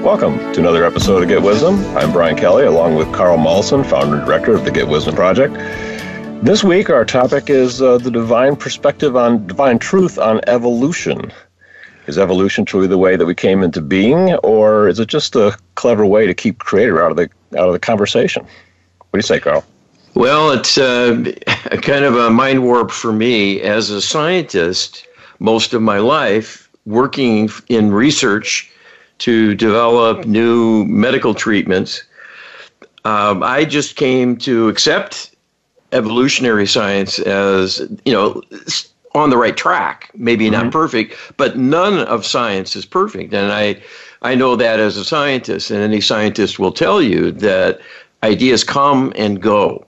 Welcome to another episode of Get Wisdom. I'm Brian Kelly, along with Carl Mollison, founder and director of the Get Wisdom Project. This week, our topic is the divine perspective on divine truth on evolution. Is evolution truly the way that we came into being, or is it just a clever way to keep Creator out of the conversation? What do you say, Carl? Well, it's a kind of a mind warp for me as a scientist. Most of my life working in research to develop new medical treatments, I just came to accept evolutionary science as, on the right track. Maybe not perfect, but none of science is perfect. And I know that as a scientist, and any scientist will tell you that ideas come and go.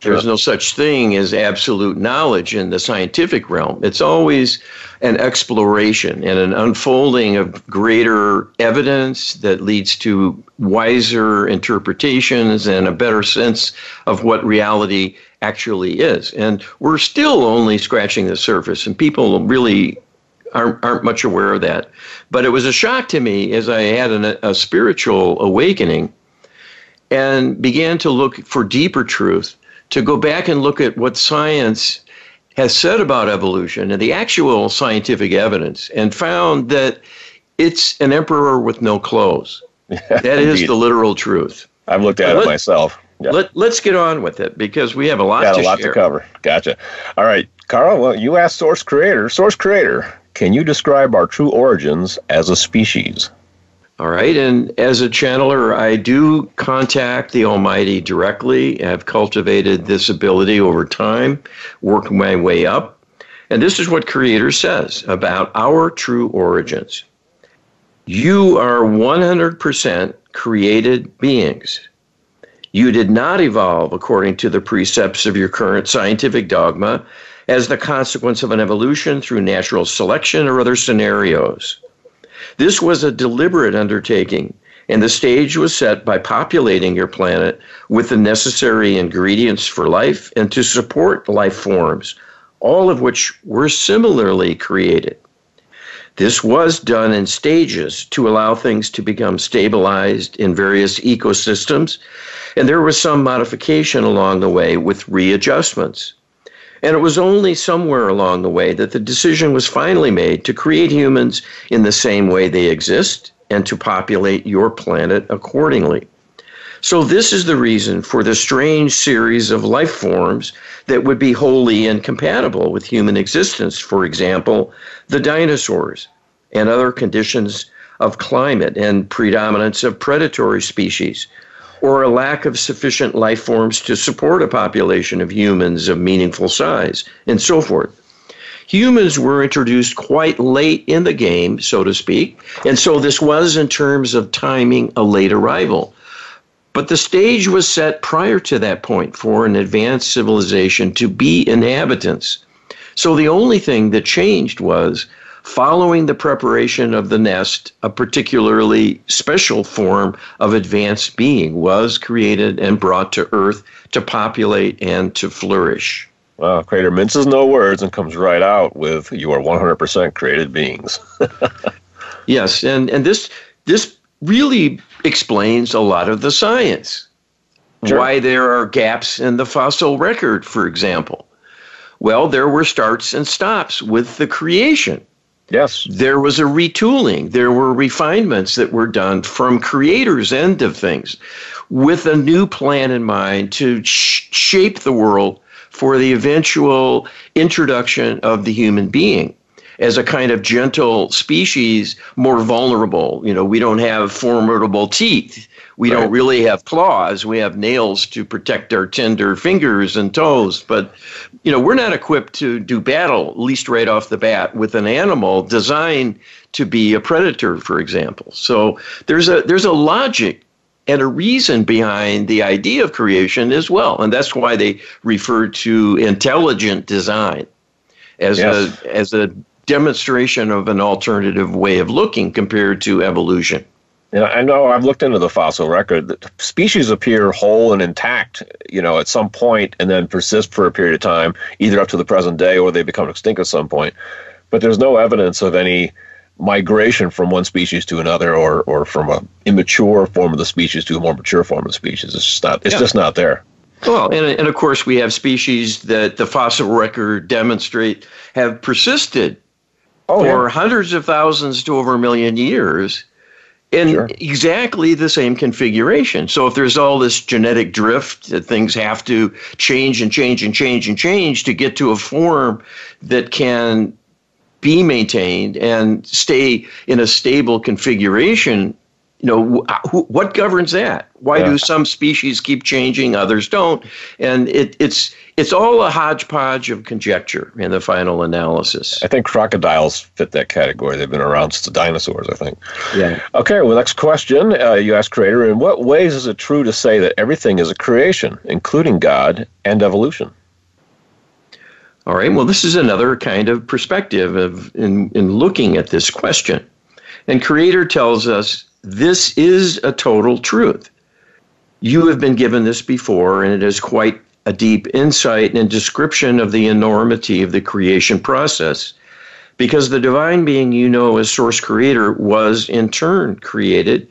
There's no such thing as absolute knowledge in the scientific realm. It's always an exploration and an unfolding of greater evidence that leads to wiser interpretations and a better sense of what reality actually is. And we're still only scratching the surface, and people really aren't much aware of that. But it was a shock to me as I had a spiritual awakening and began to look for deeper truth, to go back and look at what science has said about evolution and the actual scientific evidence, and found that it's an emperor with no clothes. That is the literal truth. I've looked at it myself. Yeah. Let's get on with it, because we have a lot to share. Got a lot to cover. Gotcha. All right, Carl, well, you asked Source Creator, can you describe our true origins as a species? All right, and as a channeler, I do contact the Almighty directly. I've cultivated this ability over time, working my way up. And this is what Creator says about our true origins. You are 100% created beings. You did not evolve according to the precepts of your current scientific dogma as the consequence of an evolution through natural selection or other scenarios. This was a deliberate undertaking, and the stage was set by populating your planet with the necessary ingredients for life and to support life forms, all of which were similarly created. This was done in stages to allow things to become stabilized in various ecosystems, and there was some modification along the way with readjustments. And it was only somewhere along the way that the decision was finally made to create humans in the same way they exist and to populate your planet accordingly. So this is the reason for the strange series of life forms that would be wholly incompatible with human existence. For example, the dinosaurs and other conditions of climate and predominance of predatory species, or a lack of sufficient life forms to support a population of humans of meaningful size, and so forth. Humans were introduced quite late in the game, so to speak, and so this was, in terms of timing, a late arrival. But the stage was set prior to that point for an advanced civilization to be inhabitants. So the only thing that changed was, following the preparation of the nest, a particularly special form of advanced being was created and brought to Earth to populate and to flourish. Well, Creator minces no words and comes right out with, you are 100% created beings. Yes, and this really explains a lot of the science. Sure. Why there are gaps in the fossil record, for example. Well, there were starts and stops with the creation. Yes. There was a retooling. There were refinements that were done from Creator's end of things with a new plan in mind to shape the world for the eventual introduction of the human being as a kind of gentle species, more vulnerable. We don't have formidable teeth. We don't really have claws. We have nails to protect our tender fingers and toes. But, we're not equipped to do battle, at least right off the bat, with an animal designed to be a predator, for example. So there's a logic and a reason behind the idea of creation as well. And that's why they refer to intelligent design as a demonstration of an alternative way of looking compared to evolution. Yeah, I know I've looked into the fossil record. The species appear whole and intact, at some point and then persist for a period of time, either up to the present day or they become extinct at some point. But there's no evidence of any migration from one species to another, or from an immature form of the species to a more mature form of the species. It's just not. It's just not there. Well, and of course we have species that the fossil record demonstrate have persisted for hundreds of thousands to over a million years in exactly the same configuration. So if there's all this genetic drift that things have to change and change and change and change to get to a form that can be maintained and stay in a stable configuration, what governs that? Why do some species keep changing, others don't? And it's all a hodgepodge of conjecture in the final analysis. I think crocodiles fit that category. They've been around since the dinosaurs, I think. Yeah. Okay, well, next question. You ask, Creator, in what ways is it true to say that everything is a creation, including God and evolution? All right, well, this is another kind of perspective in looking at this question. And Creator tells us this is a total truth. You have been given this before, and it is quite a deep insight and description of the enormity of the creation process, because the divine being you know as Source Creator was in turn created,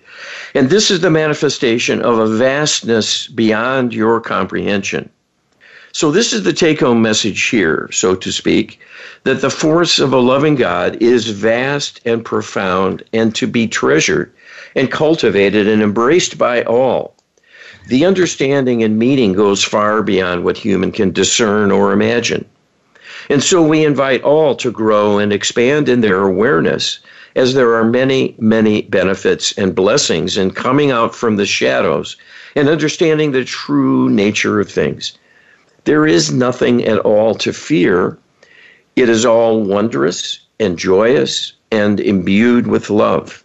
and this is the manifestation of a vastness beyond your comprehension. So this is the take-home message here, so to speak, that the force of a loving God is vast and profound and to be treasured and cultivated and embraced by all. The understanding and meaning goes far beyond what human can discern or imagine. And so we invite all to grow and expand in their awareness, as there are many, many benefits and blessings in coming out from the shadows and understanding the true nature of things. There is nothing at all to fear. It is all wondrous and joyous and imbued with love.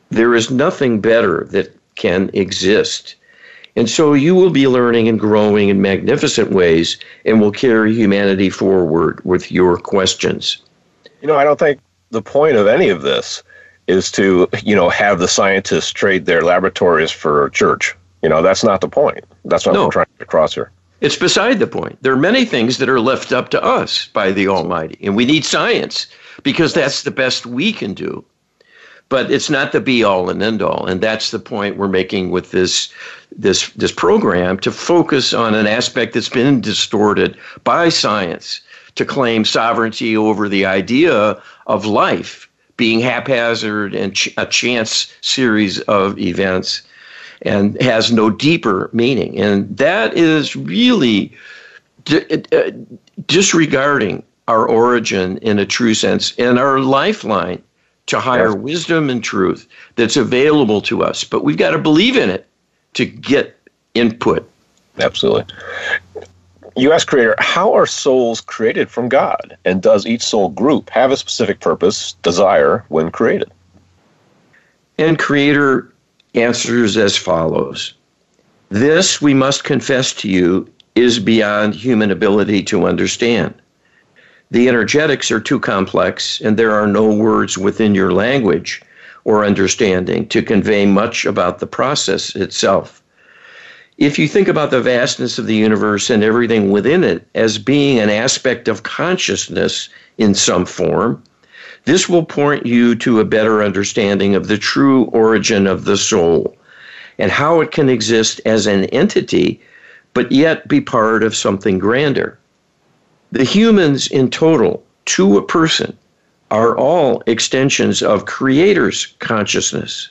There is nothing better that can exist. And so you will be learning and growing in magnificent ways and will carry humanity forward with your questions. I don't think the point of any of this is to, have the scientists trade their laboratories for church. That's not the point. That's what we're trying to get across here. It's beside the point. There are many things that are left up to us by the Almighty, and we need science because that's the best we can do. But it's not the be-all and end-all, and that's the point we're making with this program, to focus on an aspect that's been distorted by science to claim sovereignty over the idea of life being haphazard and a chance series of events, and has no deeper meaning. And that is really disregarding our origin in a true sense and our lifeline to higher wisdom and truth that's available to us. But we've got to believe in it to get input. Absolutely. You ask Creator, how are souls created from God? And does each soul group have a specific purpose, desire, when created? And Creator answers as follows. This, we must confess to you, is beyond human ability to understand. The energetics are too complex, and there are no words within your language or understanding to convey much about the process itself. If you think about the vastness of the universe and everything within it as being an aspect of consciousness in some form, this will point you to a better understanding of the true origin of the soul and how it can exist as an entity, but yet be part of something grander. The humans in total, to a person, are all extensions of Creator's consciousness.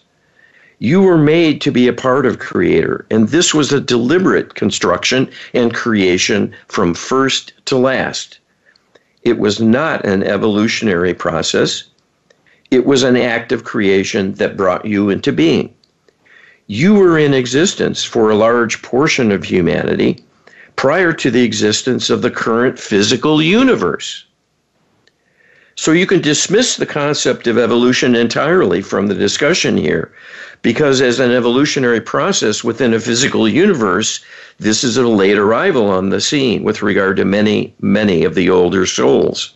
You were made to be a part of Creator, and this was a deliberate construction and creation from first to last. It was not an evolutionary process. It was an act of creation that brought you into being. You were in existence for a large portion of humanity prior to the existence of the current physical universe. So you can dismiss the concept of evolution entirely from the discussion here, because as an evolutionary process within a physical universe, this is a late arrival on the scene with regard to many, many of the older souls.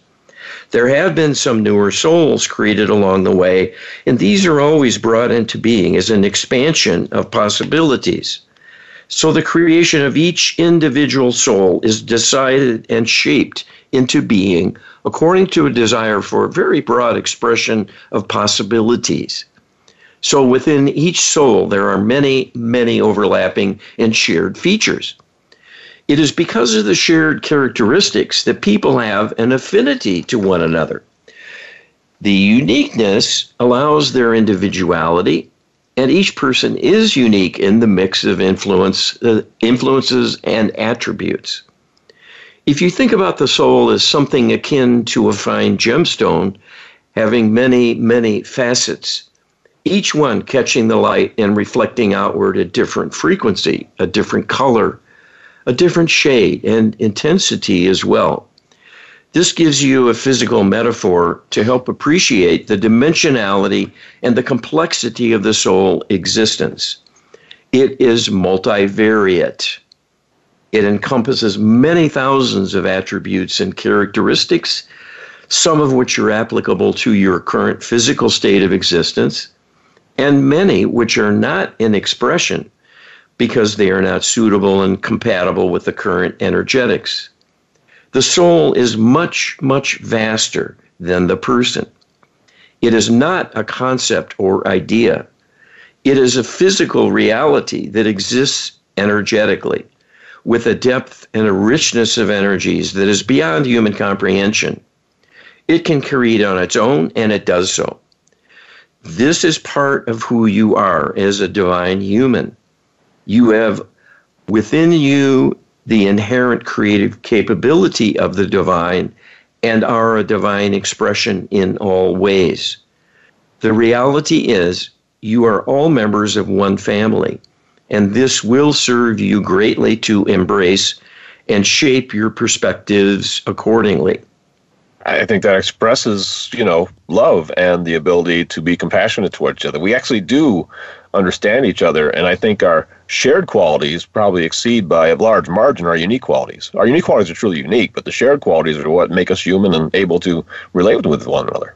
There have been some newer souls created along the way, and these are always brought into being as an expansion of possibilities. So the creation of each individual soul is decided and shaped into being according to a desire for a very broad expression of possibilities. So within each soul, there are many, many overlapping and shared features. It is because of the shared characteristics that people have an affinity to one another. The uniqueness allows their individuality, and each person is unique in the mix of influences and attributes. If you think about the soul as something akin to a fine gemstone, having many, many facets, each one catching the light and reflecting outward a different frequency, a different color, a different shade and intensity as well. This gives you a physical metaphor to help appreciate the dimensionality and the complexity of the soul existence. It is multivariate. It encompasses many thousands of attributes and characteristics, some of which are applicable to your current physical state of existence, and many which are not in expression because they are not suitable and compatible with the current energetics. The soul is much, much vaster than the person. It is not a concept or idea. It is a physical reality that exists energetically, with a depth and a richness of energies that is beyond human comprehension. It can create on its own, and it does so. This is part of who you are as a divine human. You have within you the inherent creative capability of the divine and are a divine expression in all ways. The reality is you are all members of one family, and this will serve you greatly to embrace and shape your perspectives accordingly. I think that expresses, love and the ability to be compassionate towards each other. We actually do understand each other, and I think our shared qualities probably exceed by a large margin our unique qualities. Our unique qualities are truly unique, but the shared qualities are what make us human and able to relate with one another.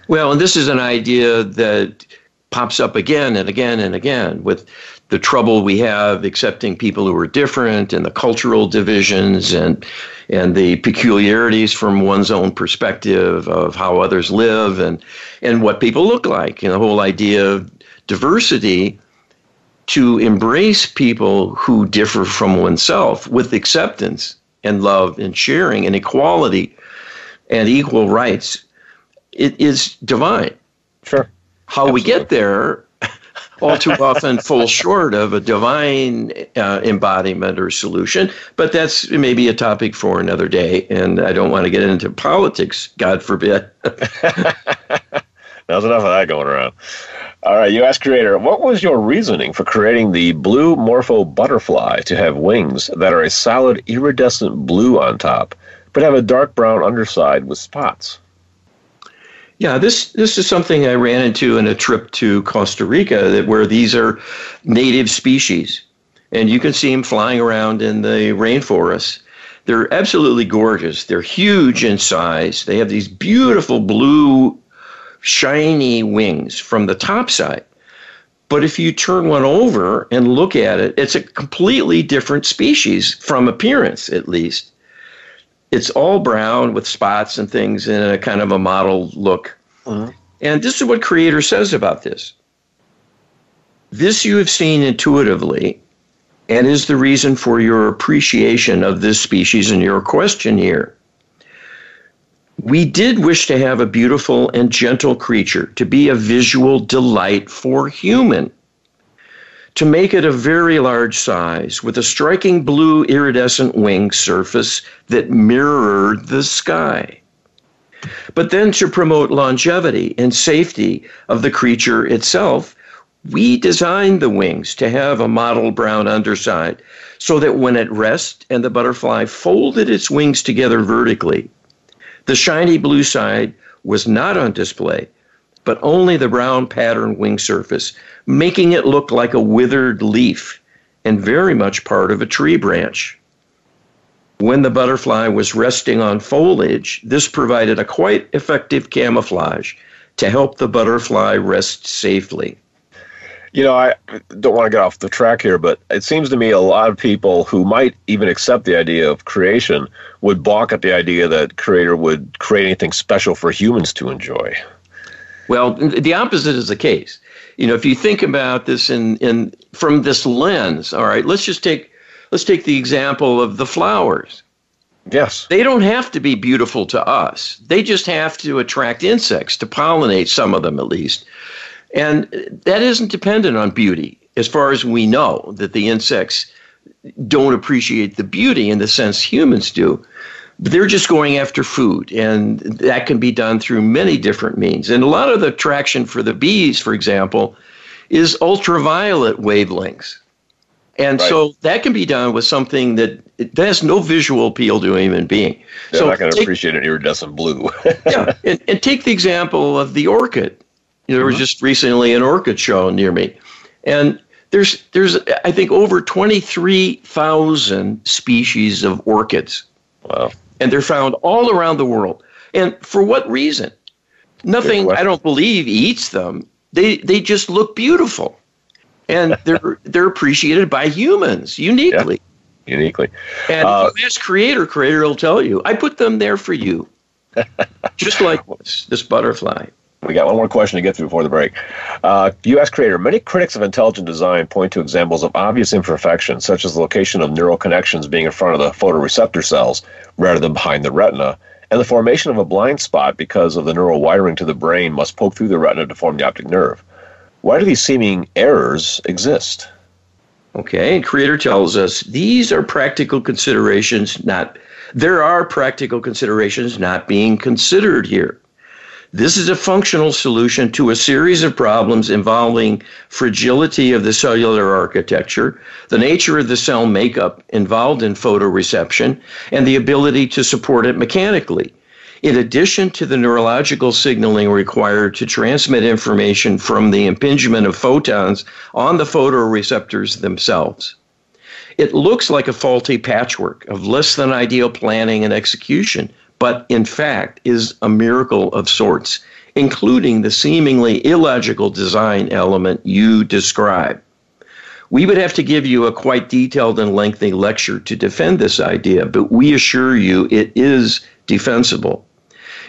Well, and this is an idea that pops up again and again and again with the trouble we have accepting people who are different and the cultural divisions and the peculiarities from one's own perspective of how others live and what people look like. The whole idea of diversity, to embrace people who differ from oneself with acceptance and love and sharing and equality and equal rights, it is divine. Sure. How Absolutely. We get there all too often falls short of a divine embodiment or solution, but that's maybe a topic for another day, and I don't want to get into politics, God forbid. There's enough of that going around. All right, you asked Creator, what was your reasoning for creating the blue morpho butterfly to have wings that are a solid iridescent blue on top, but have a dark brown underside with spots? Yeah, this is something I ran into in a trip to Costa Rica, where these are native species, and you can see them flying around in the rainforest. They're absolutely gorgeous. They're huge in size. They have these beautiful blue, shiny wings from the top side. But if you turn one over and look at it, it's a completely different species from appearance, at least. It's all brown with spots and things in a kind of a mottled look. Uh-huh. And this is what Creator says about this. This you have seen intuitively and is the reason for your appreciation of this species in your question here. We did wish to have a beautiful and gentle creature to be a visual delight for human, to make it a very large size with a striking blue iridescent wing surface that mirrored the sky. But then to promote longevity and safety of the creature itself, we designed the wings to have a mottled brown underside so that when it rests and the butterfly folded its wings together vertically, the shiny blue side was not on display, but only the brown patterned wing surface, making it look like a withered leaf and very much part of a tree branch. When the butterfly was resting on foliage, this provided a quite effective camouflage to help the butterfly rest safely. I don't want to get off the track here, but it seems to me a lot of people who might even accept the idea of creation would balk at the idea that Creator would create anything special for humans to enjoy. Well, the opposite is the case. If you think about this in from this lens, all right, let's take the example of the flowers. Yes. They don't have to be beautiful to us. They just have to attract insects to pollinate, some of them at least. And that isn't dependent on beauty, as far as we know, that the insects don't appreciate the beauty in the sense humans do. But they're just going after food, and that can be done through many different means. And a lot of the attraction for the bees, for example, is ultraviolet wavelengths. And right. So that can be done with something that has no visual appeal to a human being. They're not going to appreciate an iridescent blue. Yeah, and take the example of the orchid. There was just recently an orchid show near me. And there's I think, over 23,000 species of orchids. Wow. And they're found all around the world. And for what reason? Nothing, I don't believe, eats them. They just look beautiful. And they're appreciated by humans uniquely. Yeah, uniquely. And if you ask Creator will tell you, I put them there for you. Just like this butterfly. We got one more question to get through before the break. You ask Creator, many critics of intelligent design point to examples of obvious imperfections, such as the location of neural connections being in front of the photoreceptor cells rather than behind the retina, and the formation of a blind spot because of the neural wiring to the brain must poke through the retina to form the optic nerve. Why do these seeming errors exist? Okay, and Creator tells us these are practical considerations there are practical considerations not being considered here. This is a functional solution to a series of problems involving fragility of the cellular architecture, the nature of the cell makeup involved in photoreception, and the ability to support it mechanically, in addition to the neurological signaling required to transmit information from the impingement of photons on the photoreceptors themselves. It looks like a faulty patchwork of less than ideal planning and execution, but in fact is a miracle of sorts, including the seemingly illogical design element you describe. We would have to give you a quite detailed and lengthy lecture to defend this idea, but we assure you it is defensible.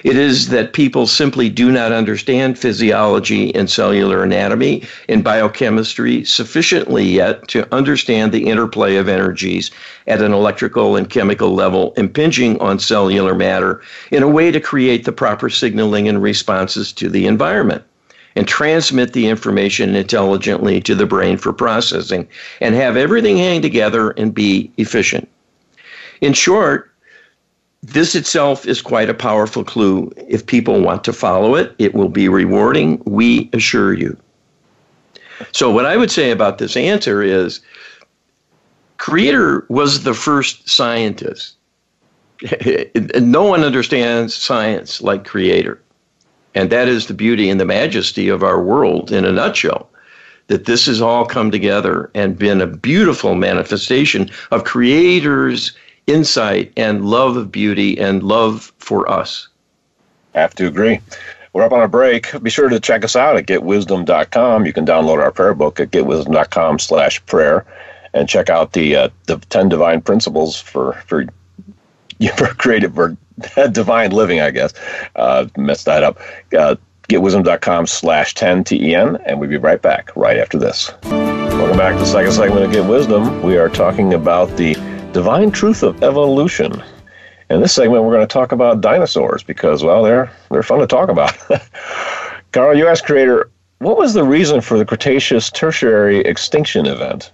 It is that people simply do not understand physiology and cellular anatomy and biochemistry sufficiently yet to understand the interplay of energies at an electrical and chemical level impinging on cellular matter in a way to create the proper signaling and responses to the environment and transmit the information intelligently to the brain for processing and have everything hang together and be efficient. In short, this itself is quite a powerful clue. If people want to follow it, it will be rewarding, we assure you. So what I would say about this answer is, Creator was the first scientist. No one understands science like Creator. And that is the beauty and the majesty of our world in a nutshell, that this has all come together and been a beautiful manifestation of Creator's insight and love of beauty and love for us. Have to agree. We're up on a break. Be sure to check us out at getwisdom.com. You can download our prayer book at getwisdom.com/prayer and check out the 10 divine principles for creative or divine living, I guess. Messed that up. Getwisdom.com/10 and we'll be right back right after this. Welcome back to the second segment of Get Wisdom. We are talking about the divine truth of evolution. In this segment, we're going to talk about dinosaurs because, well, they're fun to talk about. Carl, you asked Creator, what was the reason for the Cretaceous Tertiary extinction event,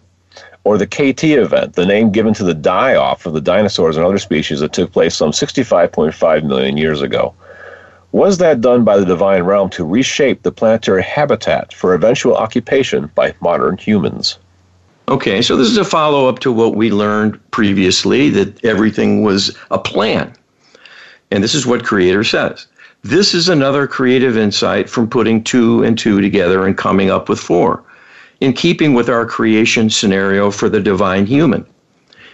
or the KT event, the name given to the die-off of the dinosaurs and other species that took place some 65.5 million years ago? Was that done by the divine realm to reshape the planetary habitat for eventual occupation by modern humans? Okay, so this is a follow-up to what we learned previously, that everything was a plan. And this is what Creator says. This is another creative insight from putting 2 and 2 together and coming up with 4, in keeping with our creation scenario for the divine human.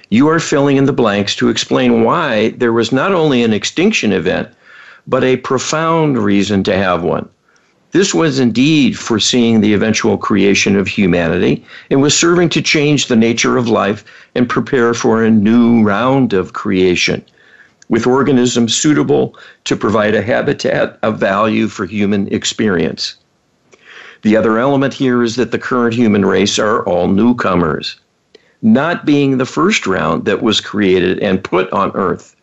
You are filling in the blanks to explain why there was not only an extinction event, but a profound reason to have one. This was indeed foreseeing the eventual creation of humanity and was serving to change the nature of life and prepare for a new round of creation, with organisms suitable to provide a habitat of value for human experience. The other element here is that the current human race are all newcomers, not being the first round that was created and put on Earth.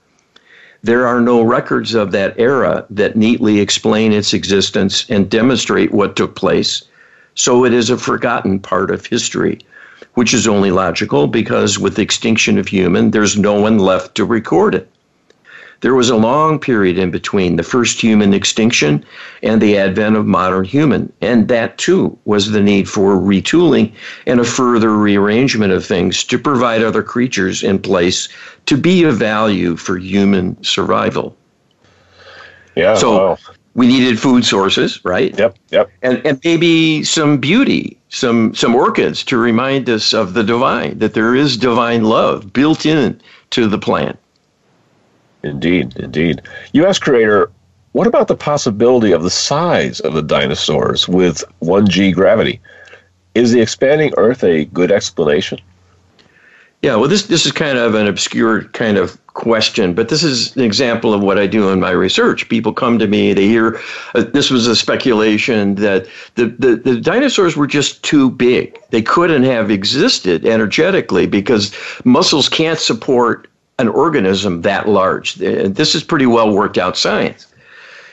There are no records of that era that neatly explain its existence and demonstrate what took place, so it is a forgotten part of history, which is only logical because with the extinction of human, there's no one left to record it. There was a long period in between the first human extinction and the advent of modern human, and that too was the need for retooling and a further rearrangement of things to provide other creatures in place to be of value for human survival. Yeah. So wow. We needed food sources, right? Yep. And maybe some beauty, some orchids to remind us of the divine, that there is divine love built in to the plant. Indeed. You asked Creator, what about the possibility of the size of the dinosaurs with 1G gravity? Is the expanding Earth a good explanation? Yeah, well, this is kind of an obscure kind of question, but this is an example of what I do in my research. People come to me, they hear, this was a speculation that the dinosaurs were just too big. They couldn't have existed energetically because muscles can't support an organism that large. This is pretty well worked out science.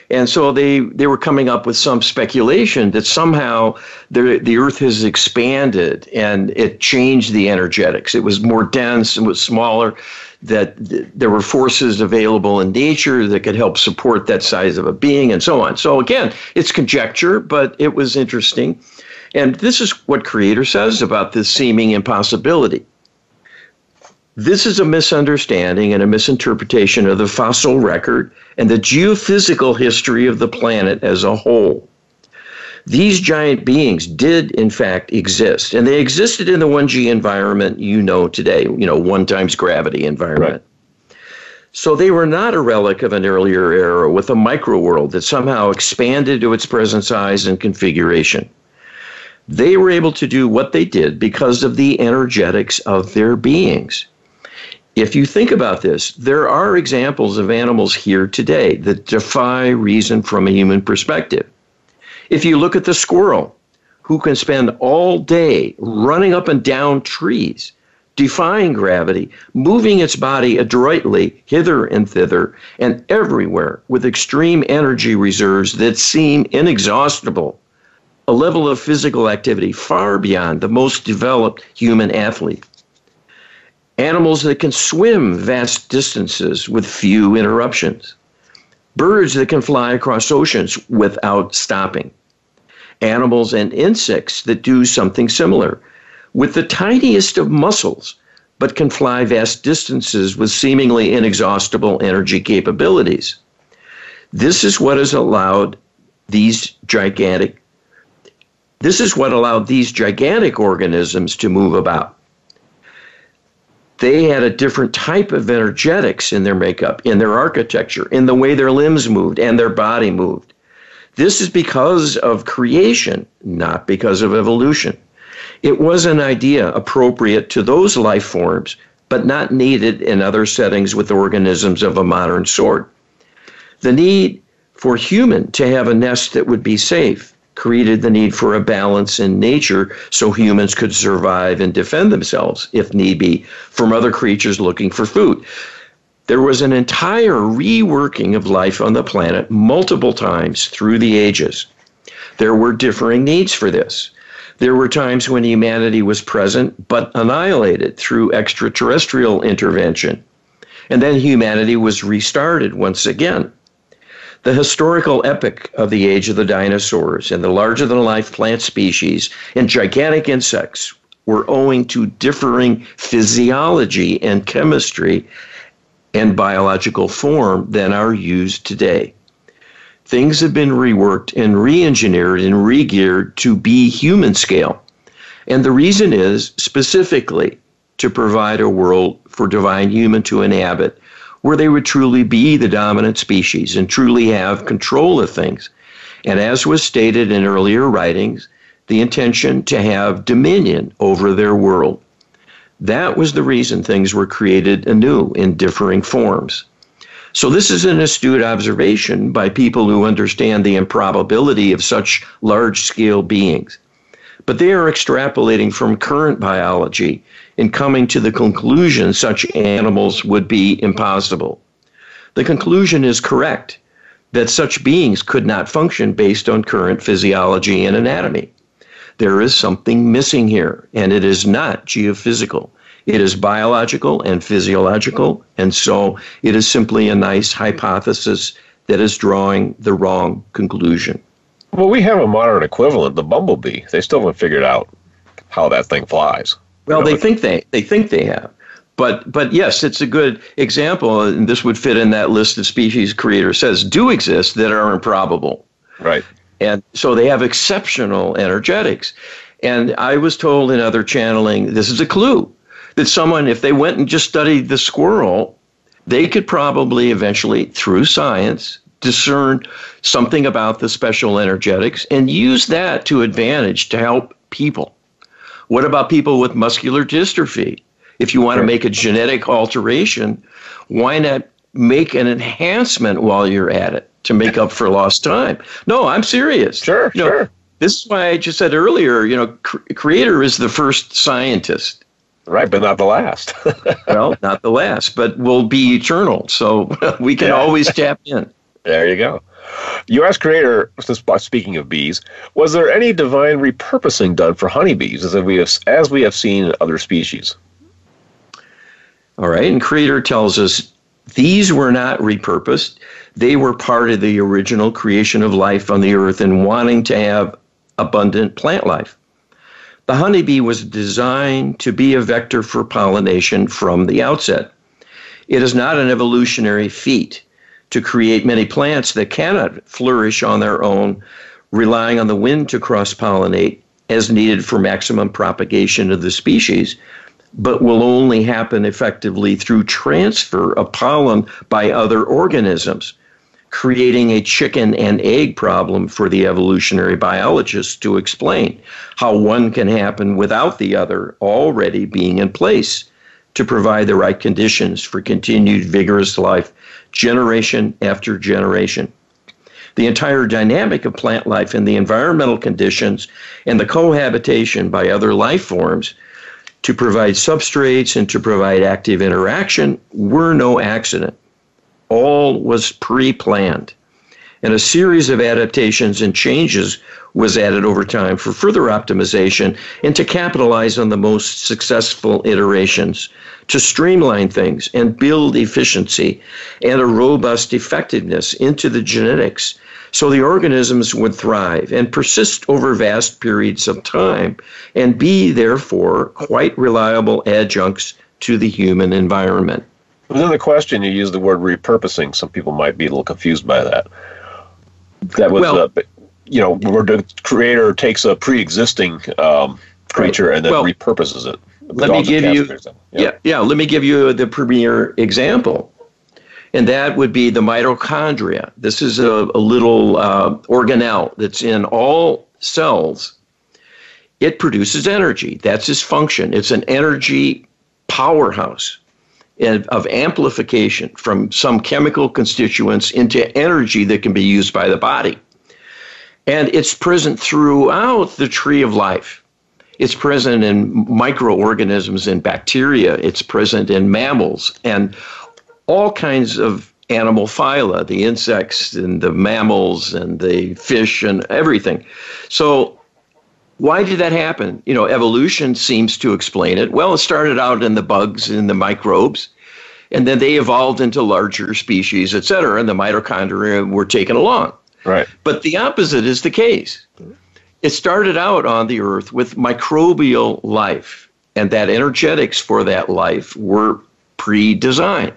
And so they were coming up with some speculation that somehow the Earth has expanded and it changed the energetics. It was more dense, it was smaller, that there were forces available in nature that could help support that size of a being and so on. So again, it's conjecture, but it was interesting. And this is what Creator says about this seeming impossibility. This is a misunderstanding and a misinterpretation of the fossil record and the geophysical history of the planet as a whole. These giant beings did, in fact, exist, and they existed in the 1G environment you know today, 1 times gravity environment. Right. So they were not a relic of an earlier era with a microworld that somehow expanded to its present size and configuration. They were able to do what they did because of the energetics of their beings. If you think about this, there are examples of animals here today that defy reason from a human perspective. If you look at the squirrel, who can spend all day running up and down trees, defying gravity, moving its body adroitly hither and thither and everywhere with extreme energy reserves that seem inexhaustible, a level of physical activity far beyond the most developed human athlete. Animals that can swim vast distances with few interruptions. Birds that can fly across oceans without stopping. Animals and insects that do something similar with the tiniest of muscles, but can fly vast distances with seemingly inexhaustible energy capabilities. This is what has allowed these gigantic organisms to move about. They had a different type of energetics in their makeup, in their architecture, in the way their limbs moved and their body moved. This is because of creation, not because of evolution. It was an idea appropriate to those life forms, but not needed in other settings with organisms of a modern sort. The need for human to have a nest that would be safe created the need for a balance in nature so humans could survive and defend themselves, if need be, from other creatures looking for food. There was an entire reworking of life on the planet multiple times through the ages. There were differing needs for this. There were times when humanity was present but annihilated through extraterrestrial intervention. And then humanity was restarted once again. The historical epic of the age of the dinosaurs and the larger-than-life plant species and gigantic insects were owing to differing physiology and chemistry and biological form than are used today. Things have been reworked and re-engineered and re-geared to be human scale. And the reason is specifically to provide a world for divine human to inhabit where they would truly be the dominant species and truly have control of things. And as was stated in earlier writings, the intention to have dominion over their world. That was the reason things were created anew in differing forms. So this is an astute observation by people who understand the improbability of such large-scale beings. But they are extrapolating from current biology and coming to the conclusion such animals would be impossible. The conclusion is correct, that such beings could not function based on current physiology and anatomy. There is something missing here, and it is not geophysical. It is biological and physiological, and so it is simply a nice hypothesis that is drawing the wrong conclusion. Well, we have a modern equivalent, the bumblebee. They still haven't figured out how that thing flies. Well, they think they have. But yes, it's a good example, and this would fit in that list of species creator says do exist that are improbable. Right. And so they have exceptional energetics. And I was told in other channeling, this is a clue, that someone, if they went and just studied the squirrel, they could probably eventually, through science, discern something about the special energetics and use that to advantage to help people. What about people with muscular dystrophy? If you want to make a genetic alteration, why not make an enhancement while you're at it to make up for lost time? No, I'm serious. Sure. This is why I just said earlier, Creator is the first scientist. Right, but not the last. Well, not the last, but will be eternal. So we can always tap in. There you go. You asked Creator, speaking of bees, was there any divine repurposing done for honeybees as we have seen in other species? All right, and Creator tells us these were not repurposed. They were part of the original creation of life on the earth and wanting to have abundant plant life. The honeybee was designed to be a vector for pollination from the outset. It is not an evolutionary feat to create many plants that cannot flourish on their own, relying on the wind to cross-pollinate as needed for maximum propagation of the species, but will only happen effectively through transfer of pollen by other organisms, creating a chicken and egg problem for the evolutionary biologists to explain how one can happen without the other already being in place to provide the right conditions for continued vigorous life, generation after generation. The entire dynamic of plant life and the environmental conditions and the cohabitation by other life forms to provide substrates and to provide active interaction were no accident. All was pre-planned, and a series of adaptations and changes was added over time for further optimization and to capitalize on the most successful iterations, to streamline things and build efficiency and a robust effectiveness into the genetics so the organisms would thrive and persist over vast periods of time and be, therefore, quite reliable adjuncts to the human environment. Within the question, you use the word repurposing. Some people might be a little confused by that. That was, where the Creator takes a pre-existing creature and then repurposes it. Let me give you, let me give you the premier example, and that would be the mitochondria. This is a little organelle that's in all cells. It produces energy. That's its function. It's an energy powerhouse of amplification from some chemical constituents into energy that can be used by the body. And it's present throughout the tree of life. It's present in microorganisms and bacteria. It's present in mammals and all kinds of animal phyla, the insects and the mammals and the fish and everything. So why did that happen? Evolution seems to explain it. Well, it started out in the bugs and the microbes, and then they evolved into larger species, et cetera, and the mitochondria were taken along. Right. But the opposite is the case. It started out on the earth with microbial life, and that energetics for that life were pre-designed.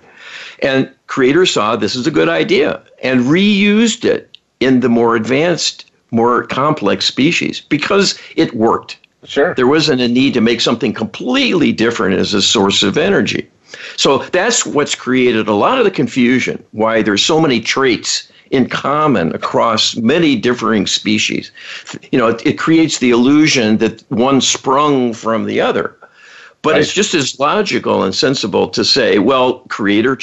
And Creator saw this is a good idea and reused it in the more advanced, more complex species because it worked. Sure. There wasn't a need to make something completely different as a source of energy. So that's what's created a lot of the confusion, why there's so many traits in common across many differing species. It creates the illusion that one sprung from the other. But It's just as logical and sensible to say, well, Creator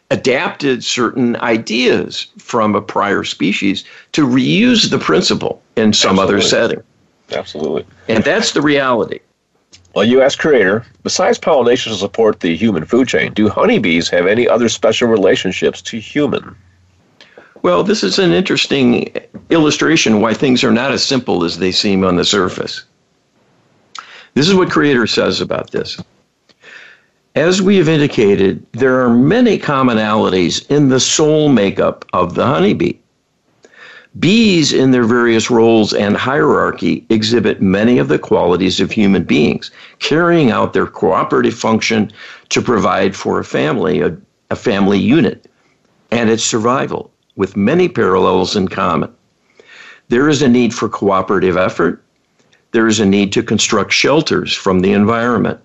adapted certain ideas from a prior species to reuse the principle in some other setting. Absolutely. And that's the reality. Well, you asked Creator, besides pollination to support the human food chain, do honeybees have any other special relationships to human? Well, this is an interesting illustration why things are not as simple as they seem on the surface. This is what Creator says about this. As we have indicated, there are many commonalities in the soul makeup of the honeybee. Bees, in their various roles and hierarchy, exhibit many of the qualities of human beings, carrying out their cooperative function to provide for a family, a family unit, and its survival, with many parallels in common. There is a need for cooperative effort. There is a need to construct shelters from the environment.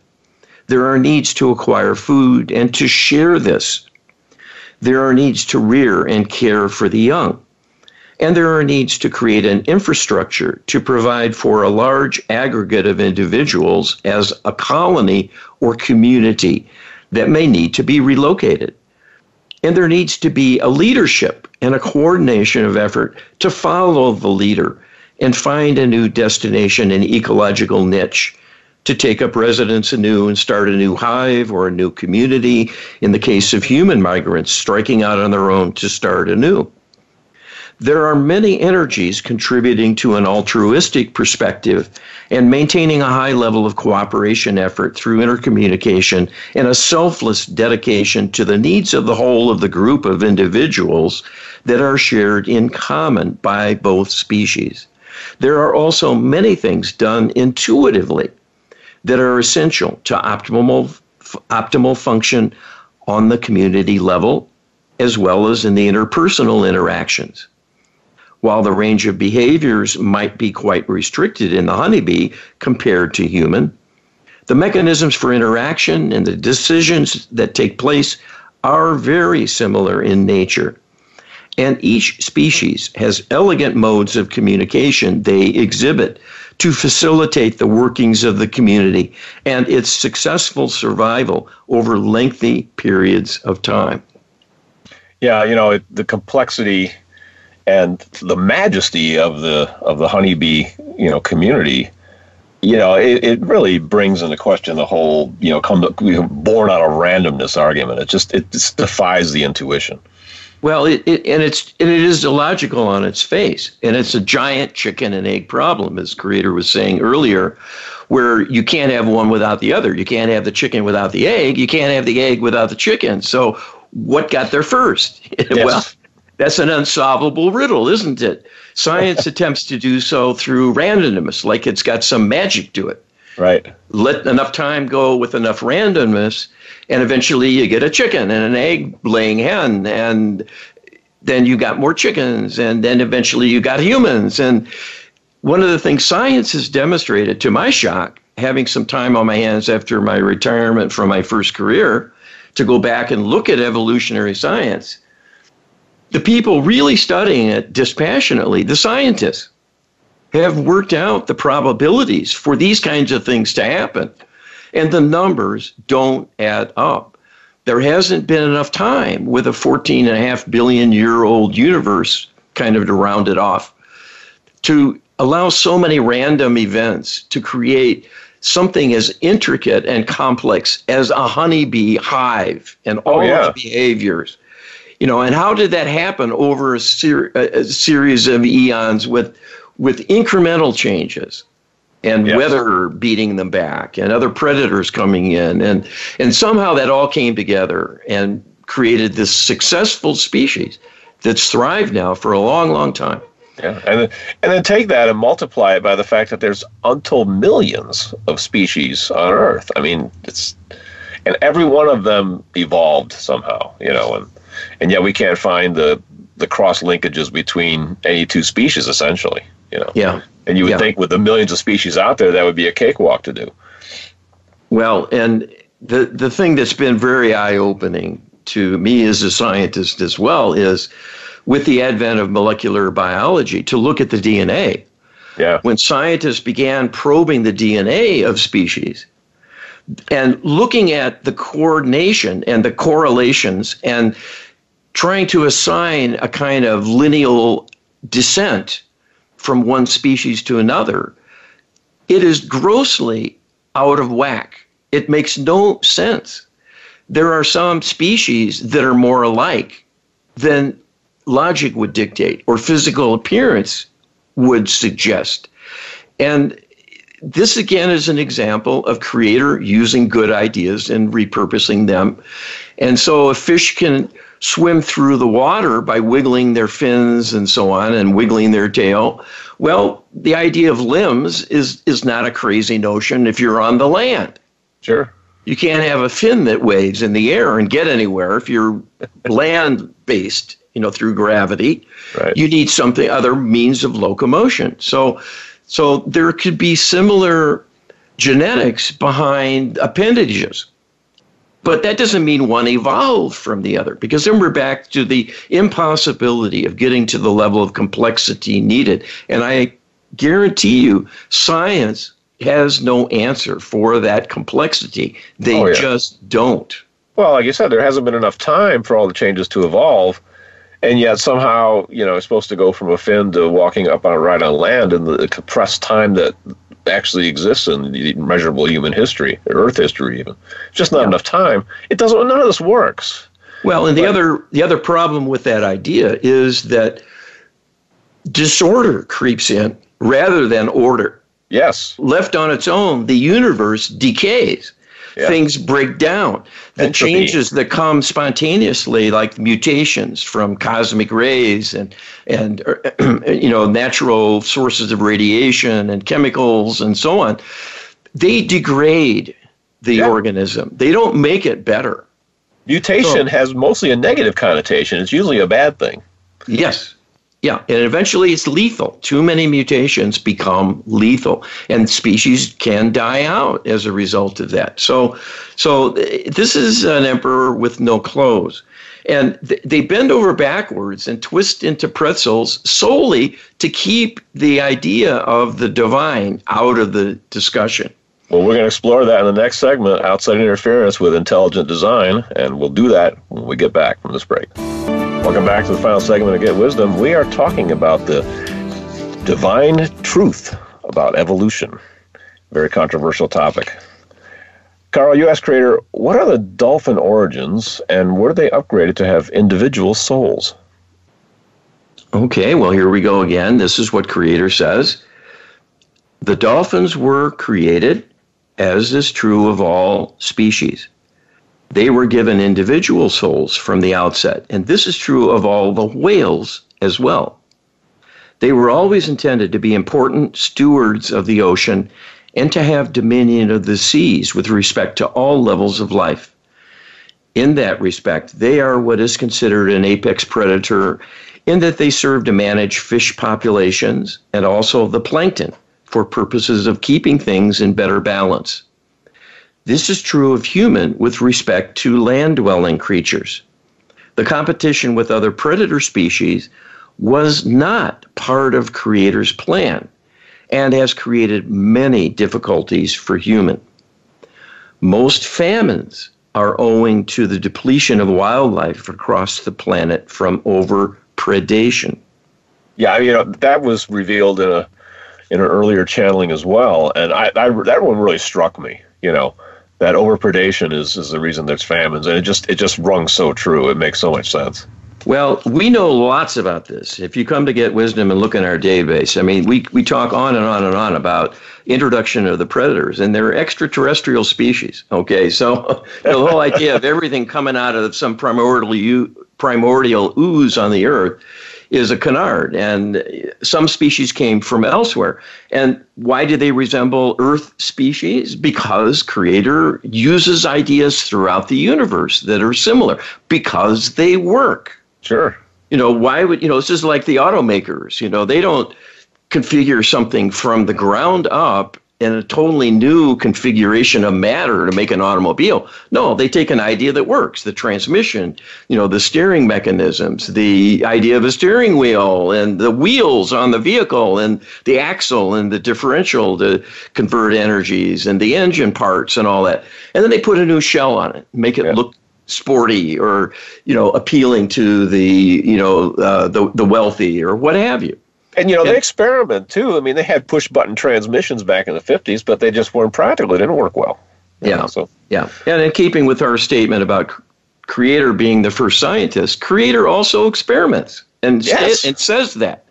There are needs to acquire food and to share this. There are needs to rear and care for the young. And there are needs to create an infrastructure to provide for a large aggregate of individuals as a colony or community that may need to be relocated. And there needs to be a leadership and a coordination of effort to follow the leader and find a new destination and ecological niche, to take up residence anew and start a new hive or a new community, in the case of human migrants striking out on their own to start anew. There are many energies contributing to an altruistic perspective and maintaining a high level of cooperation effort through intercommunication and a selfless dedication to the needs of the whole of the group of individuals that are shared in common by both species. There are also many things done intuitively that are essential to optimal function on the community level, as well as in the interpersonal interactions. While the range of behaviors might be quite restricted in the honeybee compared to human, the mechanisms for interaction and the decisions that take place are very similar in nature. And each species has elegant modes of communication they exhibit to facilitate the workings of the community and its successful survival over lengthy periods of time. Yeah, the complexity and the majesty of the honeybee, community, it really brings into question the whole, born out of randomness argument. It just defies the intuition. Well, it is illogical on its face, and it's a giant chicken and egg problem, as Creator was saying earlier, where you can't have one without the other. You can't have the chicken without the egg. You can't have the egg without the chicken. So what got there first? Yes. Well, that's an unsolvable riddle, isn't it? Science attempts to do so through randomness, like it's got some magic to it. Right. Let enough time go with enough randomness, and eventually you get a chicken and an egg-laying hen, and then you got more chickens, and then eventually you got humans. And one of the things science has demonstrated, to my shock, having some time on my hands after my retirement from my first career, to go back and look at evolutionary science, the people really studying it dispassionately, the scientists, have worked out the probabilities for these kinds of things to happen. And the numbers don't add up. There hasn't been enough time with a 14.5 billion year old universe, kind of to round it off, to allow so many random events to create something as intricate and complex as a honeybee hive and all its behaviors. And how did that happen over a series of eons with incremental changes and weather beating them back and other predators coming in, and somehow that all came together and created this successful species that's thrived now for a long, long time. Yeah, and then take that and multiply it by the fact that there's untold millions of species on Earth. I mean, and every one of them evolved somehow, and yet we can't find the cross linkages between any two species, essentially. Yeah. And you would think with the millions of species out there, that would be a cakewalk to do. Well, and the thing that's been very eye-opening to me as a scientist as well is with the advent of molecular biology to look at the DNA. Yeah. When scientists began probing the DNA of species and looking at the coordination and the correlations and trying to assign a kind of lineal descent from one species to another, it is grossly out of whack. It makes no sense. There are some species that are more alike than logic would dictate or physical appearance would suggest. And this, again, is an example of creator using good ideas and repurposing them. And so a fish can swim through the water by wiggling their fins and so on and wiggling their tail. Well, the idea of limbs is not a crazy notion if you're on the land. Sure. You can't have a fin that waves in the air and get anywhere if you're land-based, through gravity. Right. You need something, other means of locomotion. So there could be similar genetics behind appendages. But that doesn't mean one evolved from the other, because then we're back to the impossibility of getting to the level of complexity needed. And I guarantee you, science has no answer for that complexity. They just don't. Well, like you said, there hasn't been enough time for all the changes to evolve. And yet somehow, it's supposed to go from a fin to walking up right on land in the compressed time that actually exists in the measurable human history, or Earth history even. Just not enough time. None of this works. Well, and the other problem with that idea is that disorder creeps in rather than order. Yes. Left on its own, the universe decays. Yeah. Things break down. The changes that come spontaneously, like mutations from cosmic rays and natural sources of radiation and chemicals and so on, they degrade the organism. They don't make it better. Mutation has mostly a negative connotation. It's usually a bad thing. Yes. Yeah, and eventually it's lethal. Too many mutations become lethal, and species can die out as a result of that. So this is an emperor with no clothes. And they bend over backwards and twist into pretzels solely to keep the idea of the divine out of the discussion. Well, we're going to explore that in the next segment, Outside Interference with Intelligent Design, and we'll do that when we get back from this break. Welcome back to the final segment of Get Wisdom. We are talking about the divine truth about evolution. Very controversial topic. Carl, you asked Creator, what are the dolphin origins and were they upgraded to have individual souls? Okay, well, here we go again. This is what Creator says. The dolphins were created, as is true of all species. They were given individual souls from the outset, and this is true of all the whales as well. They were always intended to be important stewards of the ocean and to have dominion of the seas with respect to all levels of life. In that respect, they are what is considered an apex predator in that they serve to manage fish populations and also the plankton for purposes of keeping things in better balance. This is true of human with respect to land-dwelling creatures. The competition with other predator species was not part of Creator's plan and has created many difficulties for human. Most famines are owing to the depletion of wildlife across the planet from overpredation. Yeah, that was revealed in an earlier channeling as well, and that one really struck me. That overpredation is the reason there's famines, and it just rung so true. It makes so much sense. Well, we know lots about this. If you come to Get Wisdom and look in our database, I mean, we talk on and on and on about introduction of the predators, and they're extraterrestrial species. Okay, so the whole idea of everything coming out of some primordial ooze on the earth is a canard, and some species came from elsewhere. And why do they resemble Earth species? Because Creator uses ideas throughout the universe that are similar, because they work. Sure. Why would, it's just like the automakers, they don't configure something from the ground up in a totally new configuration of matter to make an automobile. No, they take an idea that works, the transmission, the steering mechanisms, the idea of a steering wheel and the wheels on the vehicle and the axle and the differential to convert energies and the engine parts and all that. And then they put a new shell on it, make it look sporty or, appealing to the wealthy or what have you. And, they experiment, too. I mean, they had push-button transmissions back in the 50s, but they just weren't practical. They didn't work well. Yeah. And in keeping with our statement about Creator being the first scientist, Creator also experiments and says that.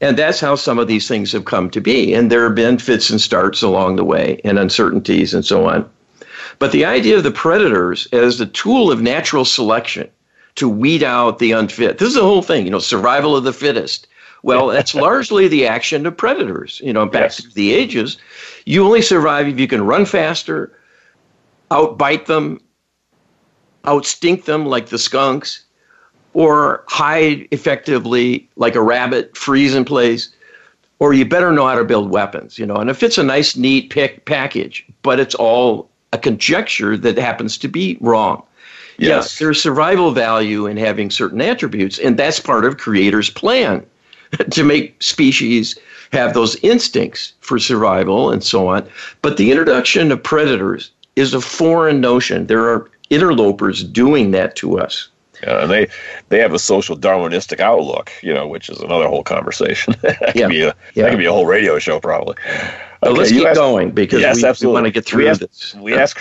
And that's how some of these things have come to be. And there have been fits and starts along the way and uncertainties and so on. But the idea of the predators as the tool of natural selection to weed out the unfit, this is the whole thing, survival of the fittest. Well, that's largely the action of predators. Back through the ages, you only survive if you can run faster, outbite them, outstink them like the skunks, or hide effectively like a rabbit, freeze in place, or you better know how to build weapons. And if it's a nice, neat package, but it's all a conjecture that happens to be wrong. Yes, there's survival value in having certain attributes, and that's part of Creator's plan. To make species have those instincts for survival and so on. But the introduction of predators is a foreign notion. There are interlopers doing that to us. Yeah, and they have a social Darwinistic outlook, which is another whole conversation. That could be a whole radio show, probably. Okay, let's keep going because we want to get through this. You ask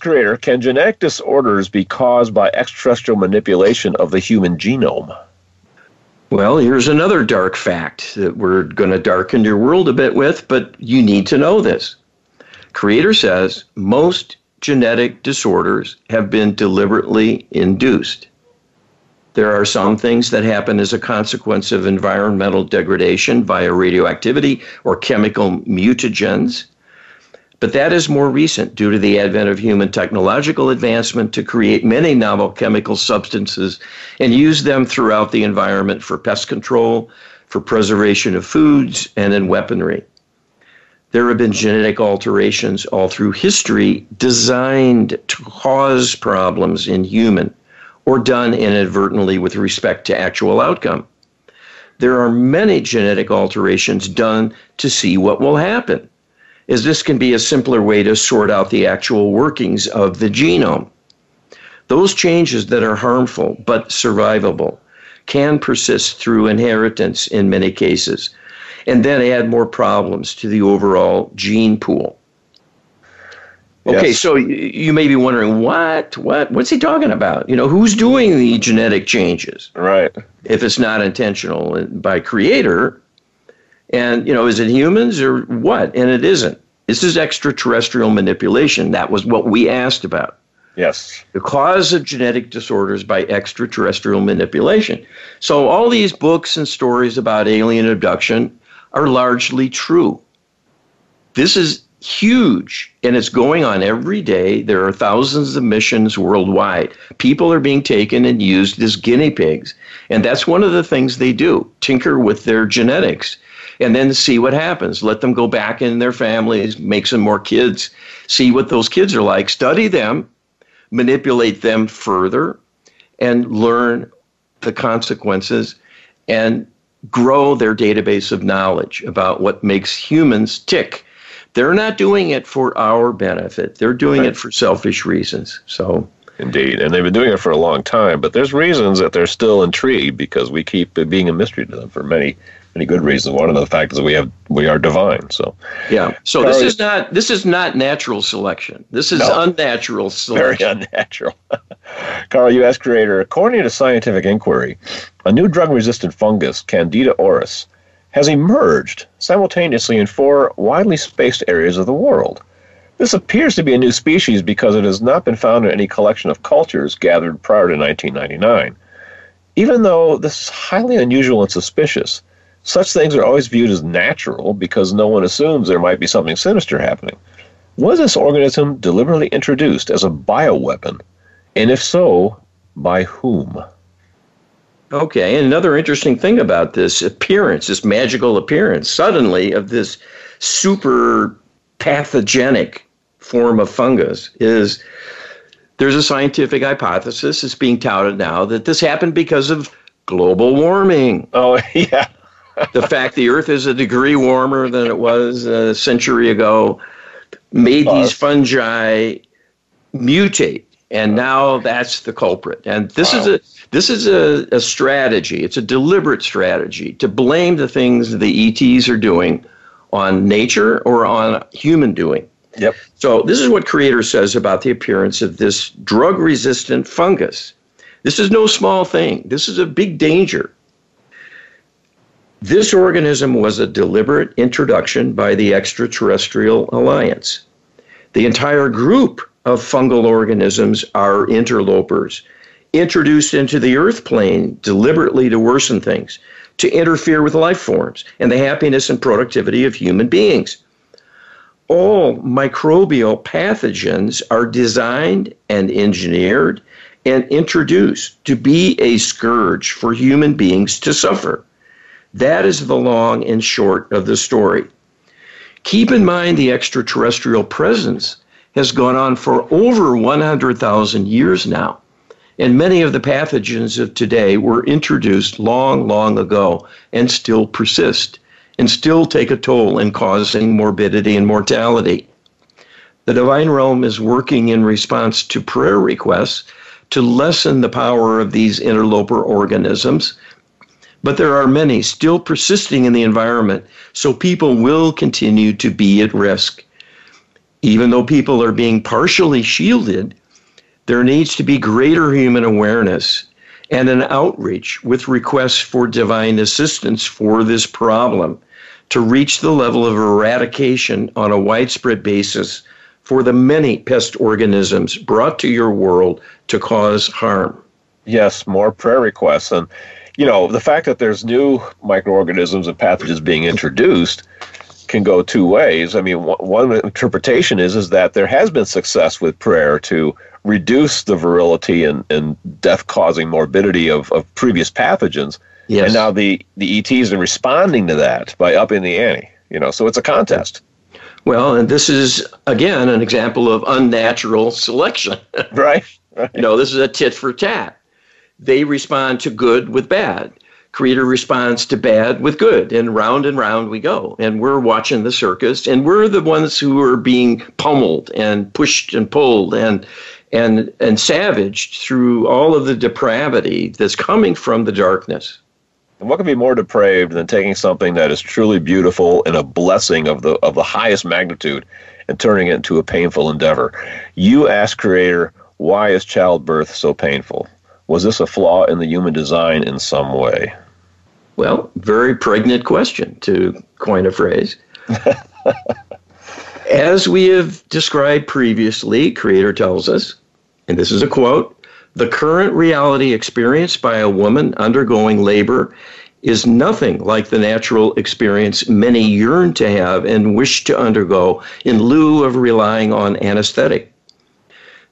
Creator, can genetic disorders be caused by extraterrestrial manipulation of the human genome? Well, here's another dark fact that we're going to darken your world a bit with, but you need to know this. Creator says most genetic disorders have been deliberately induced. There are some things that happen as a consequence of environmental degradation via radioactivity or chemical mutagens. But that is more recent due to the advent of human technological advancement to create many novel chemical substances and use them throughout the environment for pest control, for preservation of foods, and in weaponry. There have been genetic alterations all through history designed to cause problems in human or done inadvertently with respect to actual outcome. There are many genetic alterations done to see what will happen, as this can be a simpler way to sort out the actual workings of the genome. Those changes that are harmful but survivable can persist through inheritance in many cases, and then add more problems to the overall gene pool. Okay, so you may be wondering, what's he talking about? Who's doing the genetic changes? Right. If it's not intentional by Creator. And, is it humans or what? And it isn't. This is extraterrestrial manipulation. That was what we asked about. Yes. The cause of genetic disorders by extraterrestrial manipulation. So all these books and stories about alien abduction are largely true. This is huge, and it's going on every day. There are thousands of missions worldwide. People are being taken and used as guinea pigs. And that's one of the things they do, tinker with their genetics. And then see what happens. Let them go back in their families, make some more kids, see what those kids are like, study them, manipulate them further, and learn the consequences, and grow their database of knowledge about what makes humans tick. They're not doing it for our benefit. They're doing it for selfish reasons. So, indeed, and they've been doing it for a long time, but there's reasons that they're still intrigued because we keep it being a mystery to them for many good reasons. One of the facts is we are divine. So So this is not natural selection. This is unnatural selection. Very unnatural. Carl, you asked Creator, according to scientific inquiry, a new drug-resistant fungus, Candida auris, has emerged simultaneously in 4 widely spaced areas of the world. This appears to be a new species because it has not been found in any collection of cultures gathered prior to 1999. Even though this is highly unusual and suspicious, such things are always viewed as natural because no one assumes there might be something sinister happening. Was this organism deliberately introduced as a bioweapon? And if so, by whom? Okay, and another interesting thing about this appearance, this magical appearance, suddenly of this super pathogenic form of fungus is there's a scientific hypothesis that's being touted now that this happened because of global warming. Oh, yeah. The fact the Earth is a degree warmer than it was a century ago made these fungi mutate, and now that's the culprit. And this is a strategy. It's a deliberate strategy to blame the things the ETs are doing on nature or on human doing. Yep. So this is what Creator says about the appearance of this drug-resistant fungus. This is no small thing. This is a big danger. This organism was a deliberate introduction by the Extraterrestrial Alliance. The entire group of fungal organisms are interlopers, introduced into the Earth plane deliberately to worsen things, to interfere with life forms and the happiness and productivity of human beings. All microbial pathogens are designed and engineered and introduced to be a scourge for human beings to suffer. That is the long and short of the story. Keep in mind the extraterrestrial presence has gone on for over 100,000 years now, and many of the pathogens of today were introduced long, long ago and still persist and still take a toll in causing morbidity and mortality. The divine realm is working in response to prayer requests to lessen the power of these interloper organisms, but there are many still persisting in the environment, so people will continue to be at risk. Even though people are being partially shielded, there needs to be greater human awareness and an outreach with requests for divine assistance for this problem to reach the level of eradication on a widespread basis for the many pest organisms brought to your world to cause harm. Yes, more prayer requests. And the fact that there's new microorganisms and pathogens being introduced can go two ways. I mean, one interpretation is that there has been success with prayer to reduce the virility and death-causing morbidity of previous pathogens. Yes. And now the ETs are responding to that by upping the ante. So it's a contest. Well, and this is, again, an example of unnatural selection. Right. This is a tit for tat. They respond to good with bad. Creator responds to bad with good, and round we go. And we're watching the circus, and we're the ones who are being pummeled and pushed and pulled and savaged through all of the depravity that's coming from the darkness. And what could be more depraved than taking something that is truly beautiful and a blessing of the highest magnitude and turning it into a painful endeavor? You ask Creator, why is childbirth so painful? Was this a flaw in the human design in some way? Well, very pregnant question, to coin a phrase. As we have described previously, Creator tells us, and this is a quote, "The current reality experienced by a woman undergoing labor is nothing like the natural experience many yearn to have and wish to undergo in lieu of relying on anesthetic.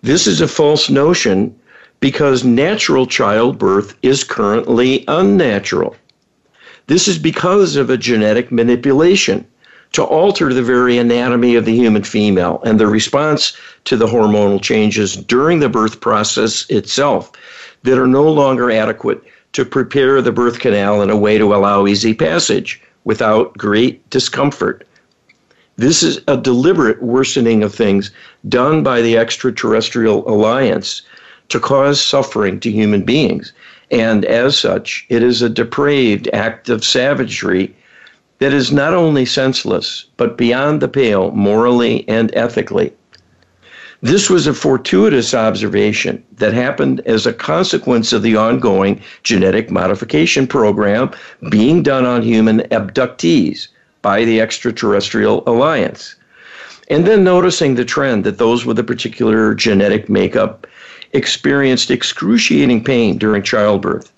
This is a false notion because natural childbirth is currently unnatural. This is because of a genetic manipulation to alter the very anatomy of the human female and the response to the hormonal changes during the birth process itself that are no longer adequate to prepare the birth canal in a way to allow easy passage without great discomfort. This is a deliberate worsening of things done by the Extraterrestrial Alliance to cause suffering to human beings. And as such, it is a depraved act of savagery that is not only senseless, but beyond the pale morally and ethically. This was a fortuitous observation that happened as a consequence of the ongoing genetic modification program being done on human abductees by the Extraterrestrial Alliance. And then noticing the trend that those with a particular genetic makeup experienced excruciating pain during childbirth,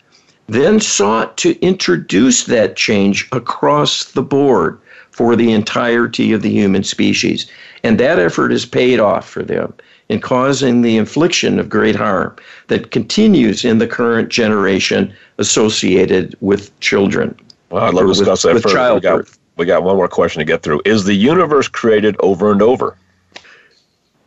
then sought to introduce that change across the board for the entirety of the human species. And that effort has paid off for them in causing the infliction of great harm that continues in the current generation associated with children. Well, I'd love to discuss that with further. childbirth. we got one more question to get through. Is the universe created over and over?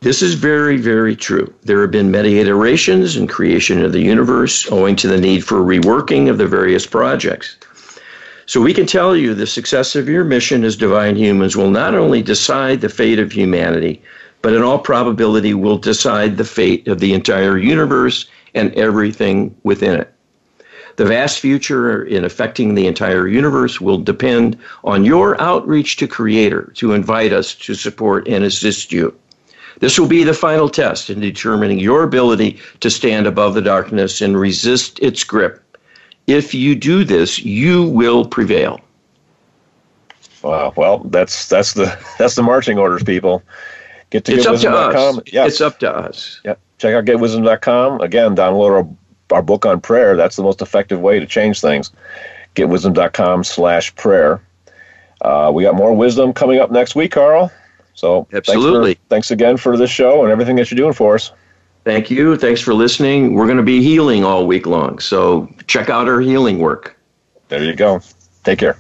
This is very, very true. There have been many iterations in creation of the universe owing to the need for reworking of the various projects. So we can tell you the success of your mission as divine humans will not only decide the fate of humanity, but in all probability will decide the fate of the entire universe and everything within it. The vast future in affecting the entire universe will depend on your outreach to Creator to invite us to support and assist you. This will be the final test in determining your ability to stand above the darkness and resist its grip. If you do this, you will prevail. Wow. Well, that's the marching orders, people. Get to it's up to us. Yeah. It's up to us. Yeah. Check out getwisdom.com. Again, download our book on prayer. That's the most effective way to change things. Getwisdom.com/prayer. We got more wisdom coming up next week, Carl. So absolutely. Thanks again for this show and everything that you're doing for us. Thank you. Thanks for listening. We're going to be healing all week long. So check out our healing work. There you go. Take care.